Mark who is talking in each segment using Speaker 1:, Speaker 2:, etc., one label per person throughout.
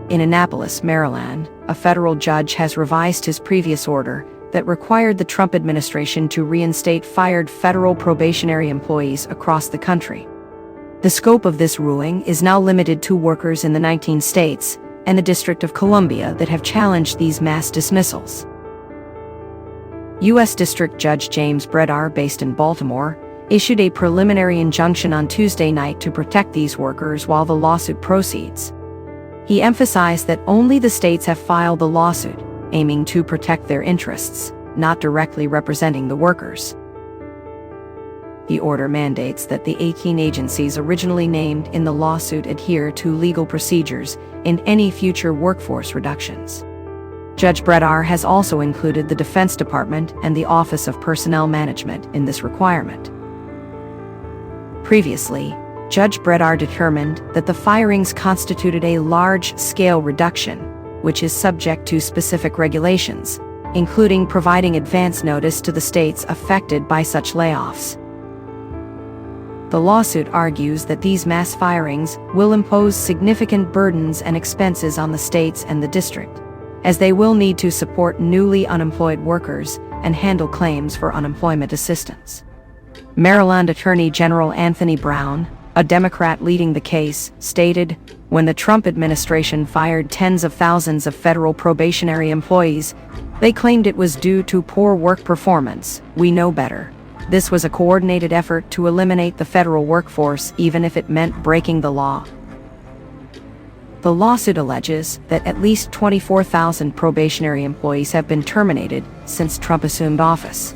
Speaker 1: In Annapolis, Maryland, a federal judge has revised his previous order that required the Trump administration to reinstate fired federal probationary employees across the country. The scope of this ruling is now limited to workers in the 19 states and the District of Columbia that have challenged these mass dismissals. U.S. District Judge James Bredar, based in Baltimore, issued a preliminary injunction on Tuesday night to protect these workers while the lawsuit proceeds. He emphasized that only the states have filed the lawsuit, aiming to protect their interests, not directly representing the workers. The order mandates that the 18 agencies originally named in the lawsuit adhere to legal procedures in any future workforce reductions. Judge Bredar has also included the Defense Department and the Office of Personnel Management in this requirement. Previously, Judge Bredar determined that the firings constituted a large-scale reduction, which is subject to specific regulations, including providing advance notice to the states affected by such layoffs. The lawsuit argues that these mass firings will impose significant burdens and expenses on the states and the district, as they will need to support newly unemployed workers and handle claims for unemployment assistance. Maryland Attorney General Anthony Brown, a Democrat leading the case, stated, "When the Trump administration fired tens of thousands of federal probationary employees, they claimed it was due to poor work performance. We know better. This was a coordinated effort to eliminate the federal workforce, even if it meant breaking the law." The lawsuit alleges that at least 24,000 probationary employees have been terminated since Trump assumed office.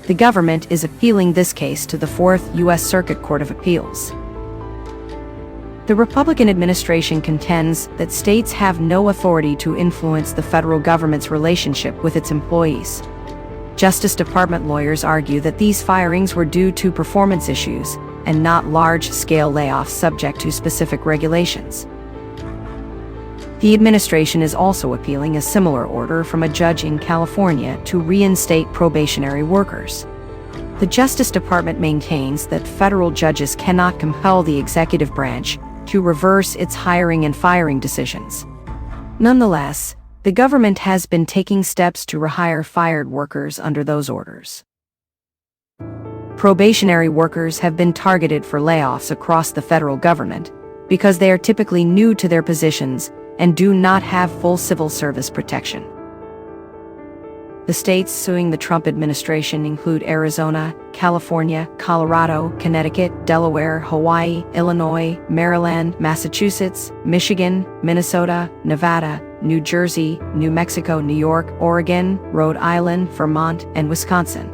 Speaker 1: The government is appealing this case to the Fourth U.S. Circuit Court of Appeals. The Republican administration contends that states have no authority to influence the federal government's relationship with its employees. Justice Department lawyers argue that these firings were due to performance issues and not large-scale layoffs subject to specific regulations. The administration is also appealing a similar order from a judge in California to reinstate probationary workers. The Justice Department maintains that federal judges cannot compel the executive branch to reverse its hiring and firing decisions. Nonetheless, the government has been taking steps to rehire fired workers under those orders. Probationary workers have been targeted for layoffs across the federal government because they are typically new to their positions and do not have full civil service protection. The states suing the Trump administration include Arizona, California, Colorado, Connecticut, Delaware, Hawaii, Illinois, Maryland, Massachusetts, Michigan, Minnesota, Nevada, New Jersey, New Mexico, New York, Oregon, Rhode Island, Vermont, and Wisconsin.